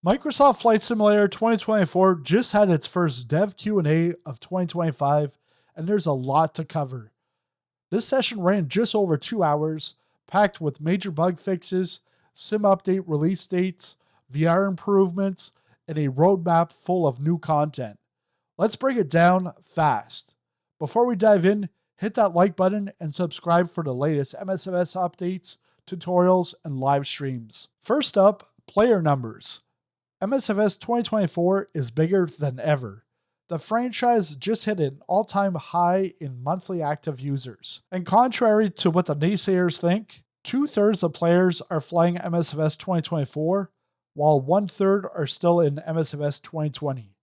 Microsoft Flight Simulator 2024 just had its first dev Q&A of 2025, and there's a lot to cover. This session ran just over 2 hours, packed with major bug fixes, sim update release dates, VR improvements, and a roadmap full of new content. Let's break it down fast. Before we dive in, hit that like button and subscribe for the latest MSFS updates, tutorials, and live streams. First up, player numbers. MSFS 2024 is bigger than ever. The franchise just hit an all-time high in monthly active users. And contrary to what the naysayers think, 2/3 of players are flying MSFS 2024, while 1/3 are still in MSFS 2020.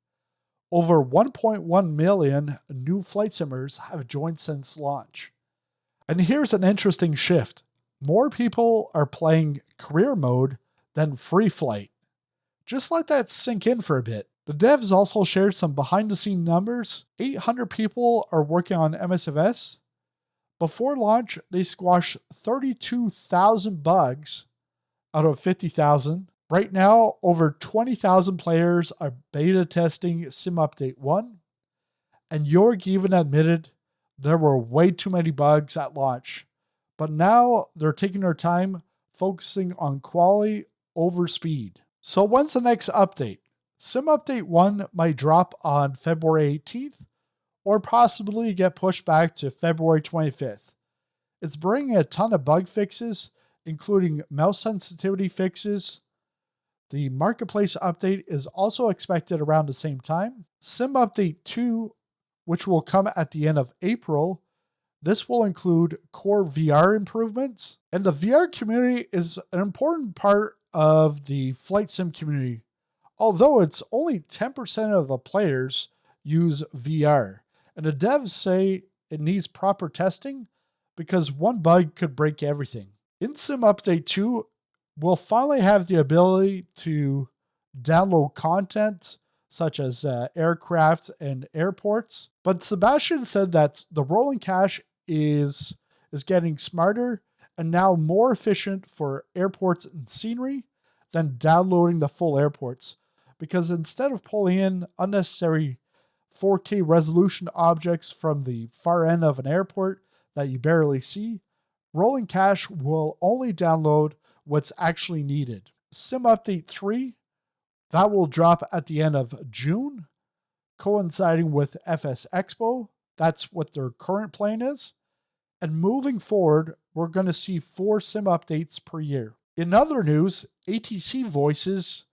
Over 1.1 million new flight simmers have joined since launch. And here's an interesting shift. More people are playing career mode than free flight. Just let that sink in for a bit. The devs also shared some behind-the-scenes numbers. 800 people are working on MSFS. Before launch, they squashed 32,000 bugs out of 50,000. Right now, over 20,000 players are beta testing Sim Update 1. And Jorg even admitted there were way too many bugs at launch. But now they're taking their time, focusing on quality over speed. So when's the next update? Sim Update 1 might drop on February 18th, or possibly get pushed back to February 25th. It's bringing a ton of bug fixes, including mouse sensitivity fixes. The Marketplace update is also expected around the same time. Sim Update 2, which will come at the end of April, this will include core VR improvements. And the VR community is an important part of the flight sim community, although it's only 10% of the players use VR. And the devs say it needs proper testing because one bug could break everything. In Sim Update 2, we'll finally have the ability to download content such as aircraft and airports. But Sebastian said that the rolling cache is getting smarter and now more efficient for airports and scenery than downloading the full airports. Because instead of pulling in unnecessary 4K resolution objects from the far end of an airport that you barely see, rolling cache will only download what's actually needed. Sim Update 3, that will drop at the end of June, coinciding with FS Expo. That's what their current plan is. And moving forward, we're going to see 4 sim updates per year. In other news, ATC Voices,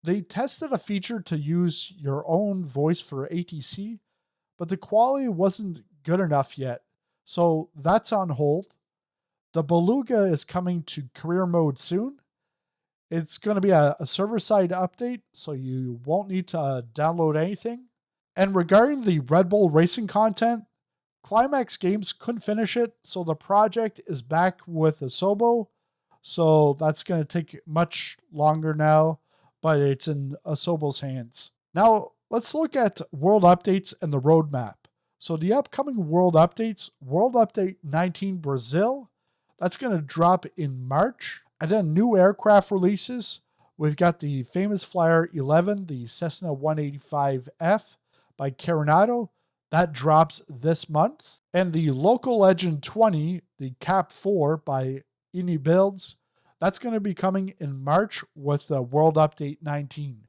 they tested a feature to use your own voice for ATC, but the quality wasn't good enough yet, so that's on hold. The Beluga is coming to career mode soon. It's going to be a server-side update, so you won't need to download anything. And regarding the Red Bull racing content, Climax Games couldn't finish it, so the project is back with Asobo. So that's going to take much longer now, but it's in Asobo's hands. Now, let's look at world updates and the roadmap. So the upcoming world updates, World Update 19 Brazil, that's going to drop in March. And then new aircraft releases. We've got the Famous Flyer 11, the Cessna 185F by Coronado. That drops this month. And the Local Legend 20, the Cap 4 by Ini Builds, that's going to be coming in March with the World Update 19.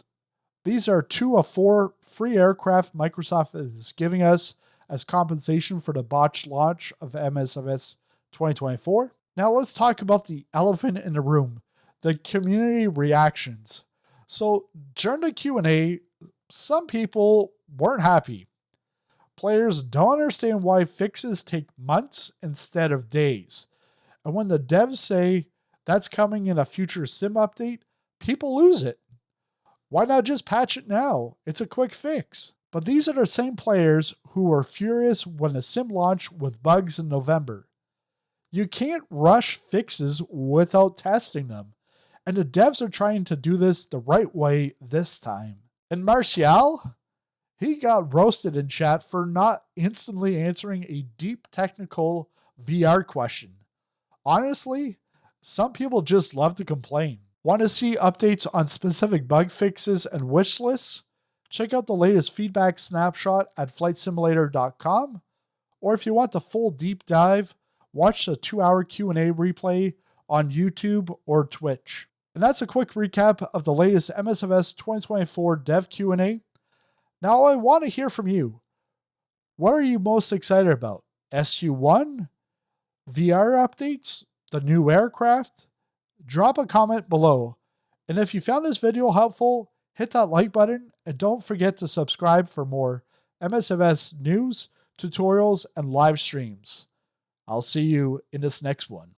These are 2 of 4 free aircraft Microsoft is giving us as compensation for the botched launch of MSFS 2024. Now let's talk about the elephant in the room, the community reactions. So during the Q&A, some people weren't happy. Players don't understand why fixes take months instead of days. And when the devs say that's coming in a future sim update, people lose it. Why not just patch it now? It's a quick fix. But these are the same players who were furious when the sim launched with bugs in November. You can't rush fixes without testing them. And the devs are trying to do this the right way this time. And Martial, he got roasted in chat for not instantly answering a deep technical VR question. Honestly, some people just love to complain. Want to see updates on specific bug fixes and wish lists? Check out the latest feedback snapshot at flightsimulator.com. Or if you want the full deep dive, watch the 2-hour Q&A replay on YouTube or Twitch. And that's a quick recap of the latest MSFS 2024 Dev Q&A. Now I want to hear from you. What are you most excited about? SU1? VR updates? The new aircraft? Drop a comment below. And if you found this video helpful, hit that like button and don't forget to subscribe for more MSFS news, tutorials, and live streams. I'll see you in this next one.